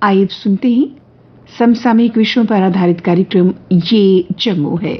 आइए सुनते हैं समसामयिक विषयों पर आधारित कार्यक्रम ये जम्मू है।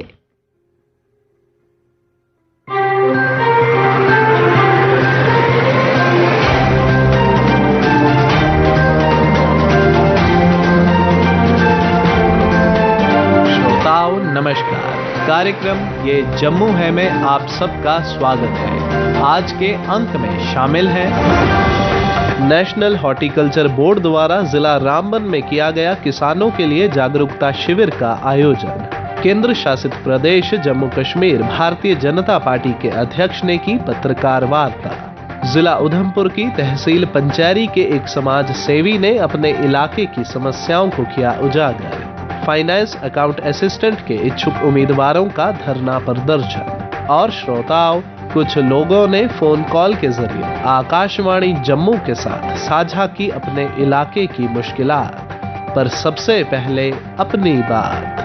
श्रोताओं नमस्कार, कार्यक्रम ये जम्मू है में आप सबका स्वागत है। आज के अंक में शामिल है नेशनल हॉर्टिकल्चर बोर्ड द्वारा जिला रामबन में किया गया किसानों के लिए जागरूकता शिविर का आयोजन। केंद्र शासित प्रदेश जम्मू कश्मीर भारतीय जनता पार्टी के अध्यक्ष ने की पत्रकार वार्ता। जिला उधमपुर की तहसील पंचैरी के एक समाज सेवी ने अपने इलाके की समस्याओं को किया उजागर। फाइनेंस अकाउंट असिस्टेंट के इच्छुक उम्मीदवारों का धरना प्रदर्शन। और श्रोताओं, कुछ लोगों ने फोन कॉल के जरिए आकाशवाणी जम्मू के साथ साझा की अपने इलाके की मुश्किलात। पर सबसे पहले अपनी बात।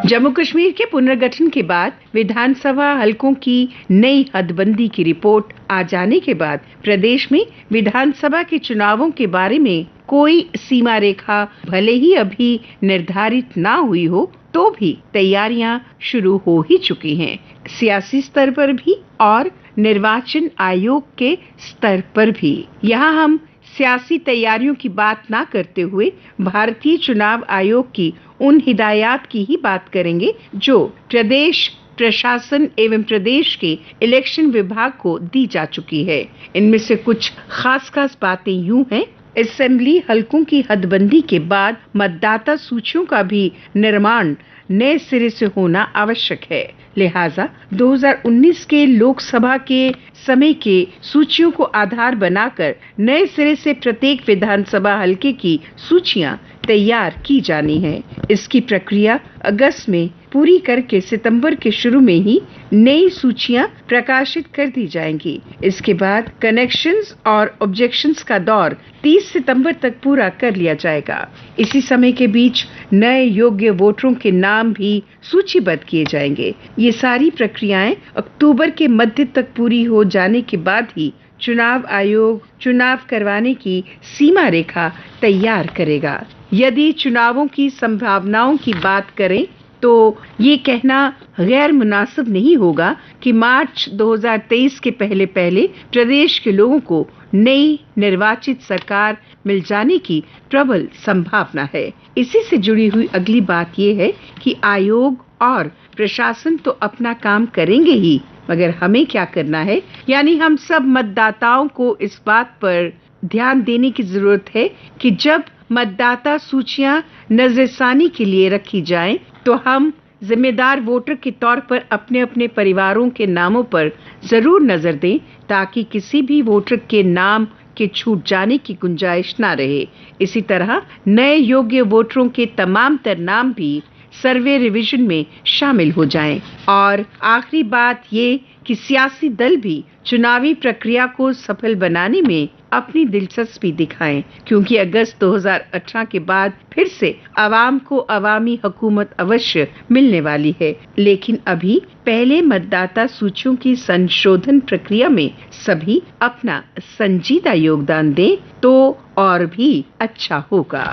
जम्मू कश्मीर के पुनर्गठन के बाद विधानसभा हलकों की नई हदबंदी की रिपोर्ट आ जाने के बाद प्रदेश में विधानसभा के चुनावों के बारे में कोई सीमा रेखा भले ही अभी निर्धारित ना हुई हो तो भी तैयारियां शुरू हो ही चुकी हैं, सियासी स्तर पर भी और निर्वाचन आयोग के स्तर पर भी। यहाँ हम सियासी तैयारियों की बात ना करते हुए भारतीय चुनाव आयोग की उन हिदायत की ही बात करेंगे जो प्रदेश प्रशासन एवं प्रदेश के इलेक्शन विभाग को दी जा चुकी है। इनमें से कुछ खास बातें यूं हैं। असेंबली हलकों की हदबंदी के बाद मतदाता सूचियों का भी निर्माण नए सिरे से होना आवश्यक है। लिहाजा 2019 के लोकसभा के समय के सूचियों को आधार बनाकर नए सिरे से प्रत्येक विधानसभा हलके की सूचियां तैयार की जानी है। इसकी प्रक्रिया अगस्त में पूरी करके सितंबर के शुरू में ही नई सूचियां प्रकाशित कर दी जाएंगी। इसके बाद कनेक्शंस और ऑब्जेक्शंस का दौर 30 सितंबर तक पूरा कर लिया जाएगा। इसी समय के बीच नए योग्य वोटरों के नाम भी सूचीबद्ध किए जाएंगे। ये सारी प्रक्रियाएं अक्टूबर के मध्य तक पूरी हो जाने के बाद ही चुनाव आयोग चुनाव करवाने की सीमा रेखा तैयार करेगा। यदि चुनावों की संभावनाओं की बात करें तो ये कहना गैर मुनासिब नहीं होगा कि मार्च 2023 के पहले प्रदेश के लोगों को नई निर्वाचित सरकार मिल जाने की प्रबल संभावना है। इसी से जुड़ी हुई अगली बात ये है कि आयोग और प्रशासन तो अपना काम करेंगे ही, मगर हमें क्या करना है, यानी हम सब मतदाताओं को इस बात पर ध्यान देने की जरूरत है कि जब मतदाता सूचियां नजरसानी के लिए रखी जाएं, तो हम जिम्मेदार वोटर के तौर पर अपने अपने परिवारों के नामों पर जरूर नजर दें ताकि किसी भी वोटर के नाम के छूट जाने की गुंजाइश ना रहे। इसी तरह नए योग्य वोटरों के तमाम तर नाम भी सर्वे रिवीजन में शामिल हो जाएं। और आखिरी बात ये कि सियासी दल भी चुनावी प्रक्रिया को सफल बनाने में अपनी दिलचस्पी दिखाएं, क्योंकि अगस्त 2018 के बाद फिर से आवाम को अवामी हुकूमत अवश्य मिलने वाली है। लेकिन अभी पहले मतदाता सूचियों की संशोधन प्रक्रिया में सभी अपना संजीदा योगदान दें तो और भी अच्छा होगा।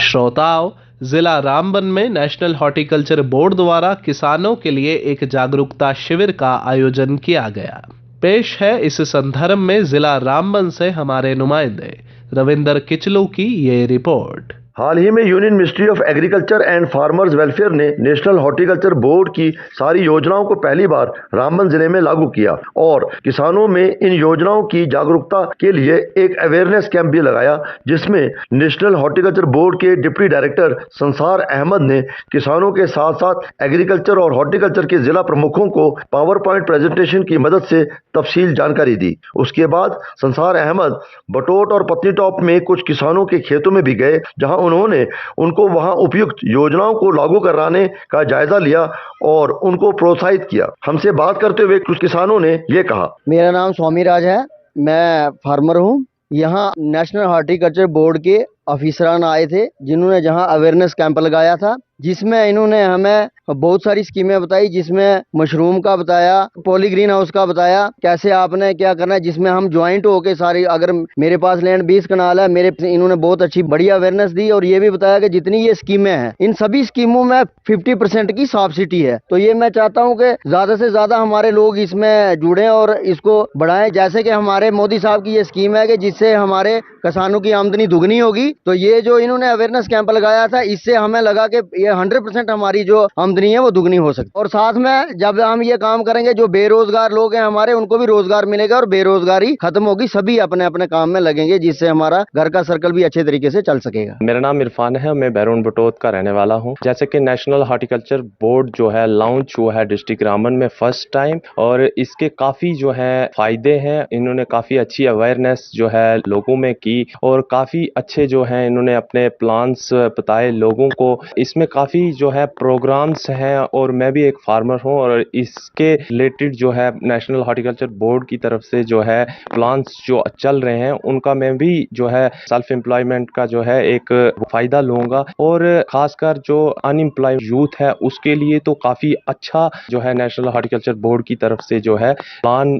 श्रोताओं, जिला रामबन में नेशनल हॉर्टिकल्चर बोर्ड द्वारा किसानों के लिए एक जागरूकता शिविर का आयोजन किया गया। पेश है इस संदर्भ में जिला रामबन से हमारे नुमाइंदे रविंदर किचलू की ये रिपोर्ट। हाल ही में union ministry of agriculture and farmers welfare ने नेशनल हॉर्टिकल्चर बोर्ड की सारी योजनाओं को पहली बार रामबन जिले में लागू किया और किसानों में इन योजनाओं की जागरूकता के लिए एक अवेयरनेस कैंप भी लगाया, जिसमें नेशनल हॉर्टिकल्चर बोर्ड के डिप्टी डायरेक्टर संसार अहमद ने किसानों के साथ साथ एग्रीकल्चर और हॉर्टिकल्चर के जिला प्रमुखों को पावर पॉइंट प्रेजेंटेशन की मदद से तफसील जानकारी दी। उसके बाद संसार अहमद बटोट और पत्नी टॉप में कुछ किसानों के खेतों में भी गए, जहां उन्होंने उनको वहां उपयुक्त योजनाओं को लागू कराने का जायजा लिया और उनको प्रोत्साहित किया। हमसे बात करते हुए कुछ किसानों ने ये कहा। मेरा नाम स्वामी राज है, मैं फार्मर हूँ। यहाँ नेशनल हॉर्टिकल्चर बोर्ड के ऑफिसरान आए थे जिन्होंने जहां अवेयरनेस कैंप लगाया था, जिसमें इन्होंने हमें बहुत सारी स्कीमें बताई, जिसमें मशरूम का बताया, पॉली ग्रीन हाउस का बताया, कैसे आपने क्या करना है, जिसमें हम ज्वाइंट होके सारी, अगर मेरे पास लैंड 20 कनाल है मेरे, इन्होंने बहुत अच्छी बढ़िया अवेयरनेस दी और ये भी बताया कि जितनी ये स्कीमें हैं इन सभी स्कीमों में 50% की सब्सिडी है। तो ये मैं चाहता हूँ कि ज्यादा से ज्यादा हमारे लोग इसमें जुड़े और इसको बढ़ाएं। जैसे कि हमारे मोदी साहब की ये स्कीम है कि जिससे हमारे किसानों की आमदनी दुगनी होगी, तो ये जो इन्होंने अवेयरनेस कैंप लगाया था इससे हमें लगा कि ये 100% हमारी जो आमदनी है वो दुगनी हो सकती है। और साथ में जब हम ये काम करेंगे, जो बेरोजगार लोग हैं हमारे, उनको भी रोजगार मिलेगा और बेरोजगारी खत्म होगी, सभी अपने अपने काम में लगेंगे, जिससे हमारा घर का सर्कल भी अच्छे तरीके से चल सकेगा। मेरा नाम इरफान है, मैं बैरून बटोत का रहने वाला हूँ। जैसे कि नेशनल हॉर्टिकल्चर बोर्ड जो है लॉन्च हुआ है डिस्ट्रिक्ट रामबन में फर्स्ट टाइम, और इसके काफी जो है फायदे हैं। इन्होंने काफी अच्छी अवेयरनेस जो है लोगों में की और काफी अच्छे जो है इन्होंने अपने प्लान्स बताए लोगों को। इसमें काफी जो है प्रोग्राम्स हैं और मैं भी एक फार्मर हूं और इसके रिलेटेड जो है नेशनल हॉर्टिकल्चर बोर्ड की तरफ से जो है प्लान्स जो चल रहे हैं उनका मैं भी जो है सेल्फ एम्प्लॉयमेंट का जो है एक फायदा लूंगा, और खासकर जो अनएम्प्लॉयड यूथ है उसके लिए तो काफी अच्छा जो है नेशनल हॉर्टिकल्चर बोर्ड की तरफ से जो है प्लान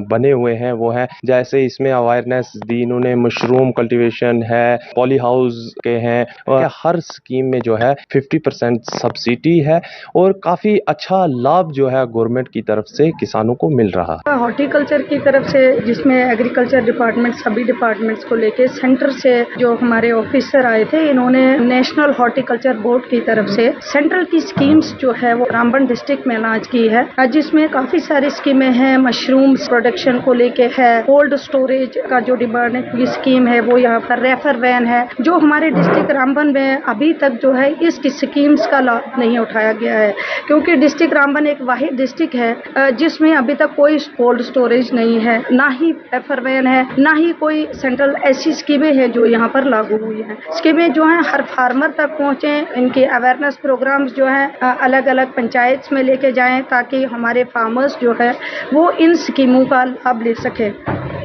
बने हुए हैं वो है। जैसे इसमें अवेयरनेस दी इन्होंने, मशरूम कल्टीवेशन है, पॉली हाउस के हैं, और हर स्कीम में जो है 50% सब्सिडी है और काफी अच्छा लाभ जो है गवर्नमेंट की तरफ से किसानों को मिल रहा है। हॉर्टिकल्चर की तरफ से, जिसमें एग्रीकल्चर डिपार्टमेंट सभी डिपार्टमेंट्स को लेके सेंटर से जो हमारे ऑफिसर आए थे, इन्होंने नेशनल हॉर्टिकल्चर बोर्ड की तरफ से सेंट्रल की स्कीम्स जो है वो रामबन डिस्ट्रिक्ट में लॉन्च की है, जिसमें काफी सारी स्कीमें हैं। मशरूम्स प्रोडक्शन को लेके है, कोल्ड स्टोरेज का जो डिपार्टमेंट की स्कीम है वो यहाँ पर रेफर वैन है, जो हमारे डिस्ट्रिक्ट रामबन में अभी तक जो है इस स्कीम्स का लाभ नहीं उठाया गया है, क्योंकि डिस्ट्रिक्ट रामबन एक वाहिद डिस्ट्रिक्ट है जिसमें अभी तक कोई कोल्ड स्टोरेज नहीं है, ना ही रेफर वैन है, ना ही कोई सेंट्रल ऐसी स्कीमें हैं जो यहाँ पर लागू हुई हैं। स्कीमें जो हैं हर फार्मर तक पहुँचे, इनके अवेयरनेस प्रोग्राम्स जो हैं अलग अलग पंचायत में लेके जाएं, ताकि हमारे फार्मर्स जो है वो इन स्कीमों का लाभ ले सके।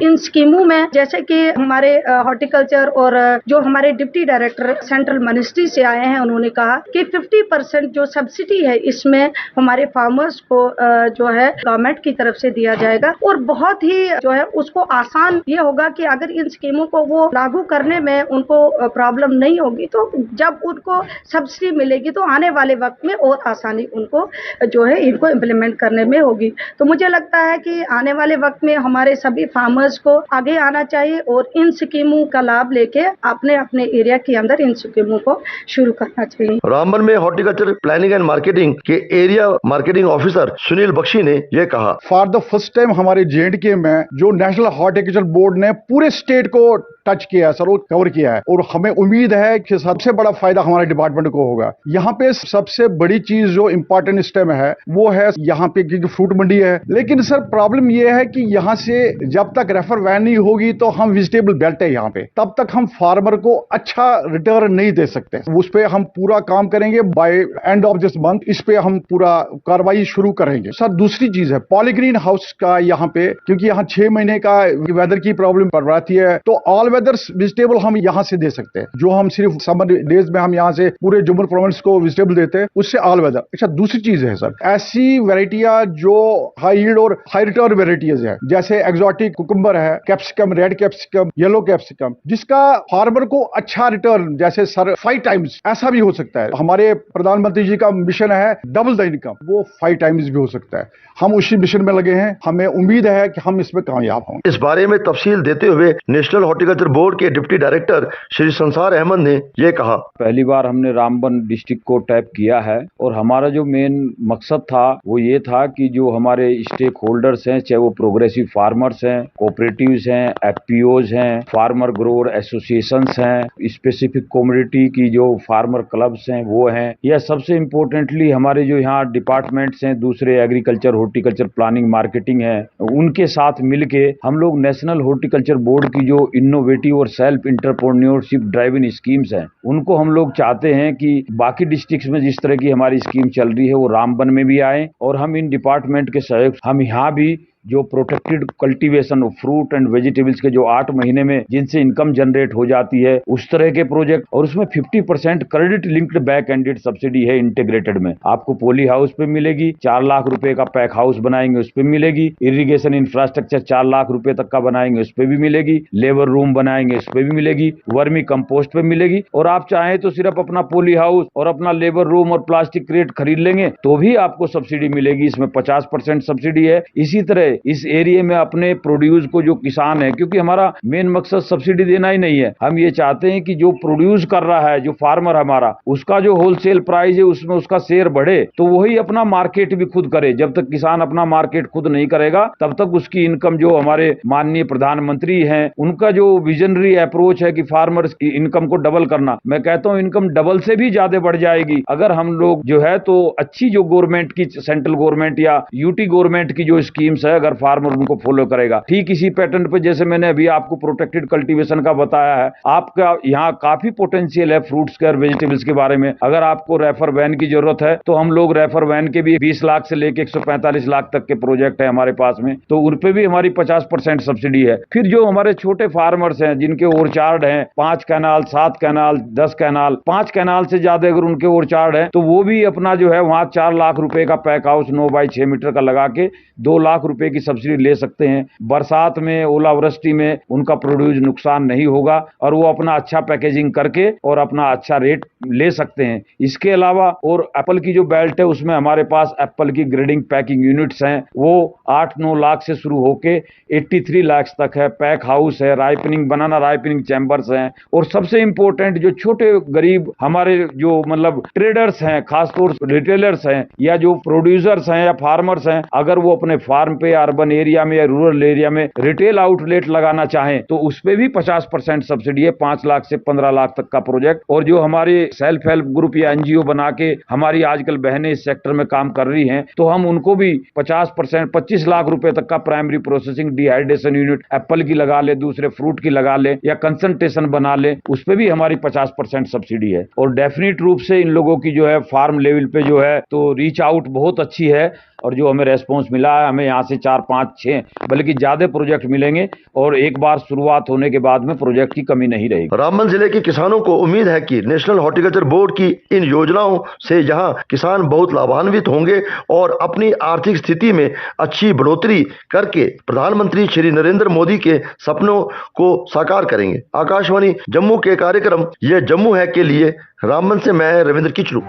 इन स्कीमों में जैसे कि हमारे हॉर्टिकल्चर और जो हमारे डिप्टी डायरेक्टर सेंट्रल मिनिस्ट्री से आए हैं, उन्होंने कहा कि 50% जो सब्सिडी है इसमें हमारे फार्मर्स को जो है गवर्नमेंट की तरफ से दिया जाएगा, और बहुत ही जो है उसको आसान ये होगा कि अगर इन स्कीमों को वो लागू करने में उनको प्रॉब्लम नहीं होगी, तो जब उनको सब्सिडी मिलेगी तो आने वाले वक्त में और आसानी उनको जो है इनको इम्प्लीमेंट करने में होगी। तो मुझे लगता है कि आने वाले वक्त में हमारे सभी फार्मर्स को आगे आना चाहिए और इन स्कीमों का लाभ लेके अपने अपने एरिया के अंदर इन स्कीमों को शुरू करना चाहिए। रामबन में हॉर्टिकल्चर प्लानिंग एंड मार्केटिंग के area marketing officer Sunil Bakshi ने यह कहा, फॉर द फर्स्ट टाइम हमारे J&K में जो नेशनल हॉर्टिकल्चर बोर्ड ने पूरे स्टेट को टच किया है सर, वो कवर किया है, और हमें उम्मीद है कि सबसे बड़ा फायदा हमारे डिपार्टमेंट को होगा। यहाँ पे सबसे बड़ी चीज जो इम्पोर्टेंट स्टेम है वो है यहाँ पे की फ्रूट मंडी है, लेकिन सर प्रॉब्लम ये है कि यहाँ से जब तक रेफर वैन नहीं होगी तो हम वेजिटेबल बेल्ट है यहाँ पे, तब तक हम फार्मर को अच्छा रिटर्न नहीं दे सकते। उस पे हम पूरा काम करेंगे, by end of this month इस पे हम पूरा कार्रवाई शुरू करेंगे। सर दूसरी चीज है पॉलीग्रीन हाउस का यहाँ पे, क्योंकि यहाँ 6 महीने का वेदर की प्रॉब्लम पड़ रही है, तो ऑल वेदर वेजिटेबल हम यहाँ से दे सकते हैं, जो हम सिर्फ समर डेज में हम यहाँ से पूरे जम्मू प्रोविंस को वेजिटेबल देते हैं, उससे ऑल वेदर। अच्छा दूसरी चीज है सर, ऐसी वेराइटियां जो हाई यील्ड और हाई रिटर्न वेराइटीज है, जैसे एक्सोटिक कुकुम्बर है, capsicum, red capsicum, yellow capsicum, जिसका फार्मर को अच्छा रिटर्न, जैसे सर 5 टाइम्स ऐसा भी हो सकता है। हमारे प्रधानमंत्री जी का मिशन है डबल द इनकम, वो 5 टाइम्स भी हो सकता है। हम उसी मिशन में लगे हैं, हमें उम्मीद है कि हम इसमें कामयाब होंगे। इस बारे में तफसील देते हुए नेशनल हॉर्टिकल्चर बोर्ड के डिप्टी डायरेक्टर श्री संसार अहमद ने यह कहा, पहली बार हमने रामबन डिस्ट्रिक्ट को टैप किया है, और हमारा जो मेन मकसद था वो ये था कि जो हमारे स्टेक होल्डर्स हैं, चाहे वो प्रोग्रेसिव फार्मर्स हैं, कोऑपरेटिव्स हैं, एफपीओज हैं, फार्मर ग्रोअर एसोसिएशंस हैं, स्पेसिफिक कम्युनिटी की जो फार्मर क्लब्स हैं वो हैं, या सबसे इम्पोर्टेंटली हमारे जो यहाँ डिपार्टमेंट्स हैं दूसरे, एग्रीकल्चर, हॉर्टिकल्चर, प्लानिंग, मार्केटिंग है, उनके साथ मिलके हम लोग नेशनल हॉर्टिकल्चर बोर्ड की जो इनोवेटिव और सेल्फ इंटरप्रेन्योरशिप ड्राइवन स्कीम्स हैं, उनको हम लोग चाहते हैं कि बाकी डिस्ट्रिक्ट्स में जिस तरह की हमारी स्कीम चल रही है वो रामबन में भी आए, और हम इन डिपार्टमेंट के सहयोग हम यहाँ भी जो protected cultivation fruit and vegetables के जो 8 महीने में जिनसे इनकम जनरेट हो जाती है, उस तरह के प्रोजेक्ट। और उसमें 50% credit linked back ended subsidy है इंटीग्रेटेड में। आपको पोली हाउस पे मिलेगी, 4 लाख रुपए का पैक हाउस बनाएंगे उस पे मिलेगी, इरिगेशन इंफ्रास्ट्रक्चर 4 लाख रुपए तक का बनाएंगे उस पे भी मिलेगी, लेबर रूम बनाएंगे उस पे भी मिलेगी, वर्मी कंपोस्ट पे मिलेगी। और आप चाहें तो सिर्फ अपना पोली हाउस और अपना लेबर रूम और प्लास्टिक क्रेट खरीद लेंगे तो भी आपको सब्सिडी मिलेगी। इसमें 50% सब्सिडी है। इसी तरह इस एरिया में अपने प्रोड्यूस को जो किसान है, क्योंकि हमारा मेन मकसद सब्सिडी देना ही नहीं है, हम ये चाहते हैं कि जो प्रोड्यूस कर रहा है, जो फार्मर हमारा, उसका जो होलसेल प्राइस है उसमें उसका शेयर बढ़े, तो वही अपना मार्केट भी खुद करे। जब तक किसान अपना मार्केट खुद नहीं करेगा तब तक उसकी इनकम, जो हमारे माननीय प्रधानमंत्री हैं उनका जो विजनरी अप्रोच है कि फार्मर्स की इनकम को डबल करना, मैं कहता हूं इनकम डबल से भी ज्यादा बढ़ जाएगी अगर हम लोग जो है तो अच्छी जो गवर्नमेंट की, सेंट्रल गवर्नमेंट या यूटी गवर्नमेंट की जो स्कीम्स है, अगर फार्मर उनको फॉलो करेगा। ठीक इसी पैटर्न पे जैसे मैंने अभी आपको प्रोटेक्टेड कल्टीवेशन का बताया है, आपका यहाँ काफी पोटेंशियल है फ्रूट्स के और वेजिटेबल्स के बारे में। अगर आपको रेफर वैन की जरूरत है तो हम लोग रेफर वैन के भी 20 लाख से लेके 145 लाख तक के प्रोजेक्ट है हमारे पास में, तो उन पे भी हमारी 50% सब्सिडी है। फिर जो हमारे छोटे फार्मर्स हैं जिनके ओरचार्ड हैं, 5 कैनाल, 7 कैनाल, 10 कैनाल, 5 कैनाल से ज्यादा अगर उनके ओरचार्ड है तो वो भी अपना जो है वहां 4 लाख रुपए का पैक हाउस 9 बाई 6 मीटर का लगा के 2 लाख रुपए की सब्सिडी ले सकते हैं। बरसात में, ओलावृष्टि में उनका प्रोड्यूस नुकसान नहीं होगा और वो अपना अच्छा पैकेजिंग करके और अपना अच्छा रेट ले सकते हैं। इसके अलावा और एप्पल की जो बेल्ट है उसमें हमारे पास एप्पल की ग्रेडिंग पैकिंग यूनिट्स हैं, वो 8-9 लाख से शुरू होके 83 लाख तक है। पैक हाउस है, राइपनिंग, बनाना राइपनिंग चैम्बर्स हैं। और सबसे इंपॉर्टेंट जो छोटे गरीब हमारे जो मतलब ट्रेडर्स हैं, खासतौर से रिटेलर्स हैं या जो प्रोड्यूसर्स हैं या फार्मर्स हैं, अगर वो अपने फार्म पे अर्बन एरिया में या रूरल एरिया में रिटेल आउटलेट लगाना चाहें तो उस पे भी 50% सब्सिडी है, 5 लाख से 15 लाख तक का प्रोजेक्ट। और जो हमारे सेल्फ हेल्प ग्रुप या एनजीओ बना के हमारी आजकल बहनें इस सेक्टर में काम कर रही हैं, तो हम उनको भी 50%, 25 लाख रुपए तक का primary processing dehydration unit Apple की लगा ले, दूसरे फ्रूट की लगा ले या कंसंट्रेशन बना ले, उस पे भी हमारी 50% सब्सिडी है। और डेफिनेट रूप से इन लोगों की जो है फार्म लेवल पे जो है तो रीच आउट बहुत अच्छी है और जो हमें रेस्पॉन्स मिला है, हमें यहाँ से 4, 5, 6 बल्कि ज्यादा प्रोजेक्ट मिलेंगे और एक बार शुरुआत होने के बाद में प्रोजेक्ट की कमी नहीं रहेगी। रामबन जिले के किसानों को उम्मीद है कि नेशनल हॉर्टिकल्चर बोर्ड की इन योजनाओं से यहाँ किसान बहुत लाभान्वित होंगे और अपनी आर्थिक स्थिति में अच्छी बढ़ोतरी करके प्रधानमंत्री श्री नरेंद्र मोदी के सपनों को साकार करेंगे। आकाशवाणी जम्मू के कार्यक्रम ये जम्मू है के लिए रामबन से मैं रविंद्र किचलू।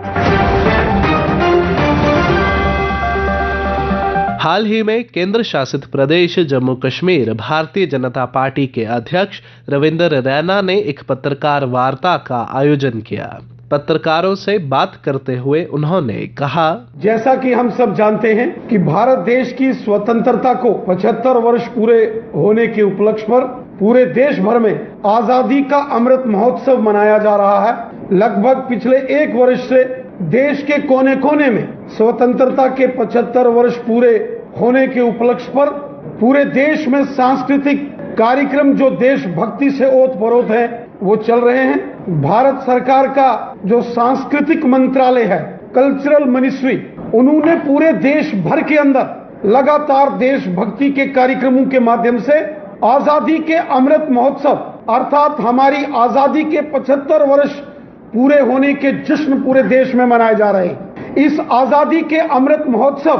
हाल ही में केंद्र शासित प्रदेश जम्मू कश्मीर भारतीय जनता पार्टी के अध्यक्ष रविंद्र रैना ने एक पत्रकार वार्ता का आयोजन किया। पत्रकारों से बात करते हुए उन्होंने कहा, जैसा कि हम सब जानते हैं कि भारत देश की स्वतंत्रता को 75 वर्ष पूरे होने के उपलक्ष्य पर पूरे देश भर में आजादी का अमृत महोत्सव मनाया जा रहा है। लगभग पिछले 1 वर्ष से देश के कोने कोने में स्वतंत्रता के 75 वर्ष पूरे होने के उपलक्ष्य पर पूरे देश में सांस्कृतिक कार्यक्रम जो देशभक्ति से ओतप्रोत है वो चल रहे हैं। भारत सरकार का जो सांस्कृतिक मंत्रालय है, कल्चरल मिनिस्ट्री, उन्होंने पूरे देश भर के अंदर लगातार देशभक्ति के कार्यक्रमों के माध्यम से आजादी के अमृत महोत्सव अर्थात हमारी आजादी के 75 वर्ष पूरे होने के जश्न पूरे देश में मनाए जा रहे हैं। इस आजादी के अमृत महोत्सव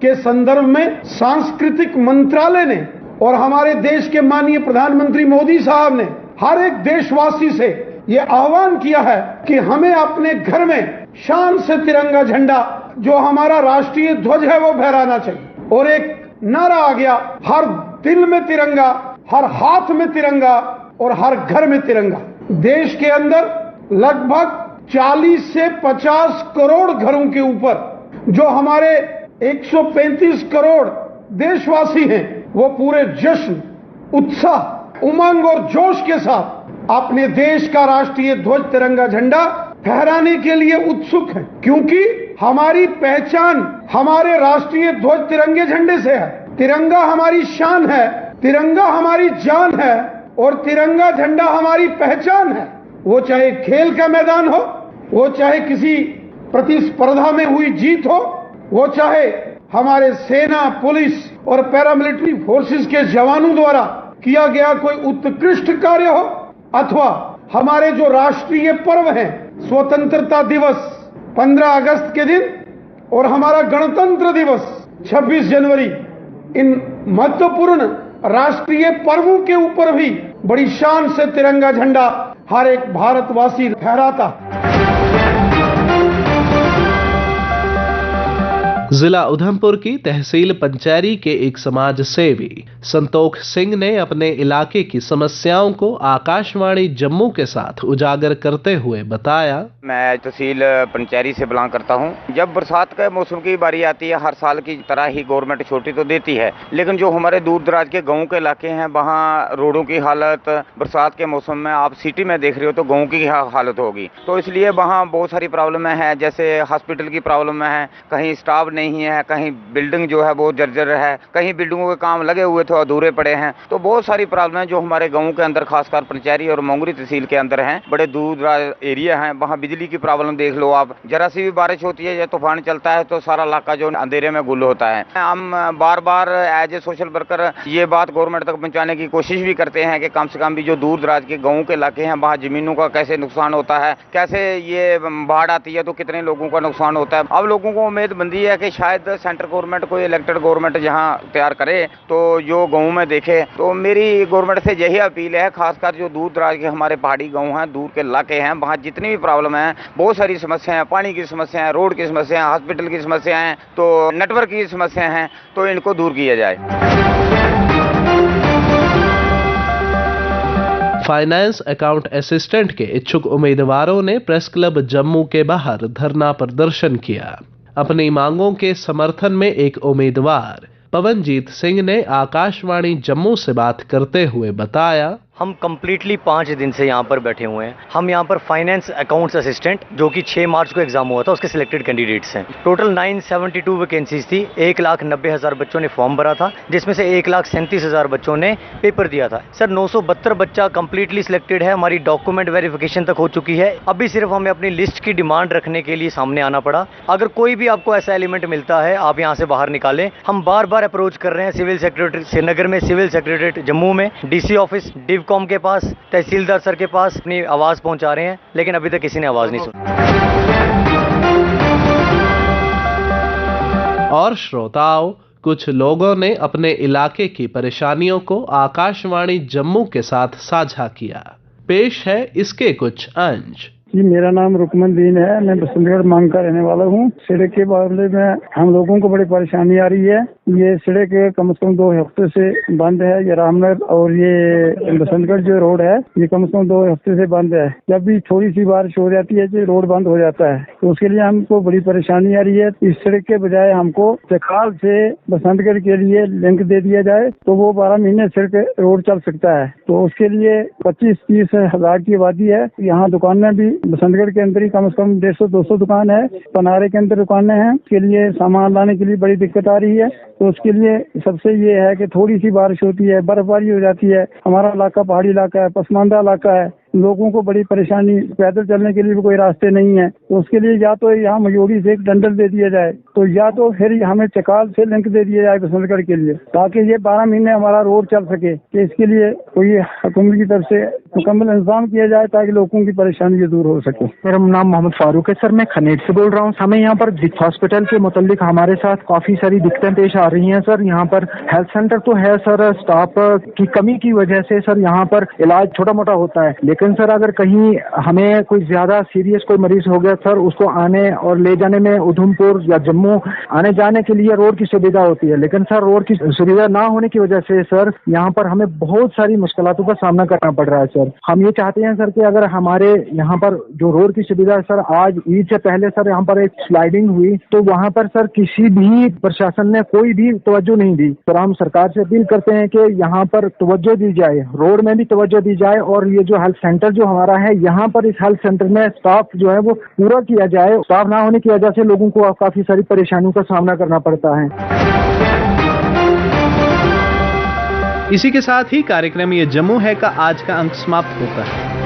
के संदर्भ में सांस्कृतिक मंत्रालय ने और हमारे देश के माननीय प्रधानमंत्री मोदी साहब ने हर एक देशवासी से यह आह्वान किया है कि हमें अपने घर में शान से तिरंगा झंडा, जो हमारा राष्ट्रीय ध्वज है, वो फहराना चाहिए। और एक नारा आ गया, हर दिल में तिरंगा, हर हाथ में तिरंगा और हर घर में तिरंगा। देश के अंदर लगभग 40 से 50 करोड़ घरों के ऊपर जो हमारे 135 करोड़ देशवासी हैं, वो पूरे जश्न, उत्साह, उमंग और जोश के साथ अपने देश का राष्ट्रीय ध्वज तिरंगा झंडा फहराने के लिए उत्सुक हैं, क्योंकि हमारी पहचान हमारे राष्ट्रीय ध्वज तिरंगे झंडे से है। तिरंगा हमारी शान है, तिरंगा हमारी जान है और तिरंगा झंडा हमारी पहचान है। वो चाहे खेल का मैदान हो, वो चाहे किसी प्रतिस्पर्धा में हुई जीत हो, वो चाहे हमारे सेना, पुलिस और पैरामिलिट्री फोर्सेस के जवानों द्वारा किया गया कोई उत्कृष्ट कार्य हो, अथवा हमारे जो राष्ट्रीय पर्व हैं, स्वतंत्रता दिवस 15 अगस्त के दिन और हमारा गणतंत्र दिवस 26 जनवरी, इन महत्वपूर्ण राष्ट्रीय पर्वों के ऊपर भी बड़ी शान से तिरंगा झंडा हर एक भारतवासी फहराता। जिला उधमपुर की तहसील पंचैरी के एक समाज सेवी संतोख सिंह ने अपने इलाके की समस्याओं को आकाशवाणी जम्मू के साथ उजागर करते हुए बताया। मैं तहसील पंचैरी से बिलोंग करता हूं। जब बरसात के मौसम की बारी आती है, हर साल की तरह ही गवर्नमेंट छुट्टी तो देती है, लेकिन जो हमारे दूर दराज के गाँव के इलाके हैं, वहाँ रोडों की हालत बरसात के मौसम में, आप सिटी में देख रहे हो तो गाँव की हालत होगी, तो इसलिए वहाँ बहुत सारी प्रॉब्लम है। जैसे हॉस्पिटल की प्रॉब्लम है, कहीं स्टाफ नहीं है, कहीं बिल्डिंग जो है वो जर्जर है, कहीं बिल्डिंगों के काम लगे हुए थे अधूरे पड़े हैं, तो बहुत सारी प्रॉब्लम है जो हमारे गाँव के अंदर, खासकर पंचैरी और मोंगरी तहसील के अंदर हैं। बड़े दूर दराज एरिया हैं, वहाँ बिजली की प्रॉब्लम देख लो आप, जरा सी भी बारिश होती है या तूफान चलता है तो सारा इलाका जो अंधेरे में गुल होता है। हम बार बार एज ए सोशल वर्कर ये बात गवर्नमेंट तक पहुँचाने की कोशिश भी करते हैं कि कम से कम भी जो दूर दराज के गाँव के इलाके हैं, वहाँ जमीनों का कैसे नुकसान होता है, कैसे ये बाढ़ आती है तो कितने लोगों का नुकसान होता है। अब लोगों को उम्मीद है कि शायद सेंट्रल गवर्नमेंट कोई इलेक्टेड गवर्नमेंट जहां तैयार करे तो जो गाँव में देखे। तो मेरी गवर्नमेंट से यही अपील है, खासकर जो दूर दराज के हमारे पहाड़ी गाँव हैं, दूर के इलाके हैं, वहाँ जितनी भी प्रॉब्लम है, बहुत सारी समस्या है, पानी की समस्या है, रोड की समस्या है, हॉस्पिटल की समस्या है, तो नेटवर्क की समस्या है, तो इनको दूर किया जाए। फाइनेंस अकाउंट असिस्टेंट के इच्छुक उम्मीदवारों ने प्रेस क्लब जम्मू के बाहर धरना प्रदर्शन किया। अपनी मांगों के समर्थन में एक उम्मीदवार पवनजीत सिंह ने आकाशवाणी जम्मू से बात करते हुए बताया। हम कम्प्लीटली 5 दिन से यहाँ पर बैठे हुए हैं। हम यहाँ पर फाइनेंस अकाउंट्स असिस्टेंट, जो कि 6 मार्च को एग्जाम हुआ था, उसके सिलेक्टेड कैंडिडेट्स हैं। टोटल 972 वैकेंसीज थी। 1,90,000 बच्चों ने फॉर्म भरा था, जिसमें से 1,37,000 बच्चों ने पेपर दिया था। सर 972 बच्चा कम्प्लीटली सिलेक्टेड है। हमारी डॉक्यूमेंट वेरिफिकेशन तक हो चुकी है। अभी सिर्फ हमें अपनी लिस्ट की डिमांड रखने के लिए सामने आना पड़ा। अगर कोई भी आपको ऐसा एलिमेंट मिलता है, आप यहाँ से बाहर निकालें। हम बार बार अप्रोच कर रहे हैं सिविल सेक्रेटरी श्रीनगर में, सिविल सेक्रेटरी जम्मू में, DC ऑफिस, डिवकॉम के पास, तहसीलदार सर के पास अपनी आवाज पहुंचा रहे हैं, लेकिन अभी तक किसी ने आवाज नहीं सुनी। और श्रोताओं, कुछ लोगों ने अपने इलाके की परेशानियों को आकाशवाणी जम्मू के साथ साझा किया। पेश है इसके कुछ अंश। जी, मेरा नाम रुकमन दीन है। मैं बसंतगढ़ मांग का रहने वाला हूँ। सड़क के मामले में हम लोगों को बड़ी परेशानी आ रही है। ये सड़क कम से कम 2 हफ्ते से बंद है। ये रामनगर और ये बसंतगढ़ जो रोड है, ये कम से कम 2 हफ्ते से बंद है। जब भी थोड़ी सी बारिश हो जाती है तो रोड बंद हो जाता है, तो उसके लिए हमको बड़ी परेशानी आ रही है। इस सड़क के बजाय हमको चकाल से बसंतगढ़ के लिए लिंक दे दिया जाए तो वो 12 महीने सड़क रोड चल सकता है। तो उसके लिए 25-30 हजार की आबादी है। यहाँ दुकानें भी बसंतगढ़ के अंदर ही कम से कम 150-200 दुकान है। पनारे के अंदर दुकानें हैं। उसके लिए सामान लाने के लिए बड़ी दिक्कत आ रही है। तो उसके लिए सबसे ये है कि थोड़ी सी बारिश होती है, बर्फबारी हो जाती है। हमारा इलाका पहाड़ी इलाका है, पसमानदा इलाका है। लोगों को बड़ी परेशानी, पैदल चलने के लिए भी कोई रास्ते नहीं है। तो उसके लिए या तो यहाँ मयूरी से एक डंडल दे दिया जाए, तो या तो फिर हमें चकाल से लिंक दे दिया जाए बसंतगढ़ के लिए, ताकि ये 12 महीने हमारा रोड चल सके। कि इसके लिए कोई हुकूमत की तरफ से मुकम्मल इंतजाम किया जाए ताकि लोगों की परेशानी दूर हो सके। मेरा नाम मोहम्मद फारूक है सर, मैं खनेट से बोल रहा हूँ। हमें यहाँ पर हॉस्पिटल के मुतालिक हमारे साथ काफी सारी दिक्कतें पेश आ रही हैं सर। यहाँ पर हेल्थ सेंटर तो है सर, स्टाफ की कमी की वजह से सर यहाँ पर इलाज छोटा मोटा होता है। लेकिन सर अगर कहीं हमें कोई ज्यादा सीरियस कोई मरीज हो गया सर, उसको आने और ले जाने में उधमपुर या जम्मू आने जाने के लिए रोड की सुविधा होती है। लेकिन सर रोड की सुविधा ना होने की वजह से सर यहाँ पर हमें बहुत सारी मुश्किलातों का सामना करना पड़ रहा है सर। हम ये चाहते हैं सर कि अगर हमारे यहाँ पर जो रोड की सुविधा है सर, आज ईद से पहले सर यहाँ पर एक स्लाइडिंग हुई तो वहाँ पर सर किसी भी प्रशासन ने कोई भी तवज्जो नहीं दी। सर हम सरकार से अपील करते हैं कि यहाँ पर तवज्जो दी जाए, रोड में भी तवज्जो दी जाए, और ये जो हेल्थ सेंटर जो हमारा है, यहाँ पर इस हेल्थ सेंटर में स्टाफ जो है वो पूरा किया जाए। स्टाफ ना होने की वजह से लोगों को काफी सारी परेशानियों का सामना करना पड़ता है। इसी के साथ ही कार्यक्रम ये जम्मू है का आज का अंक समाप्त होता है।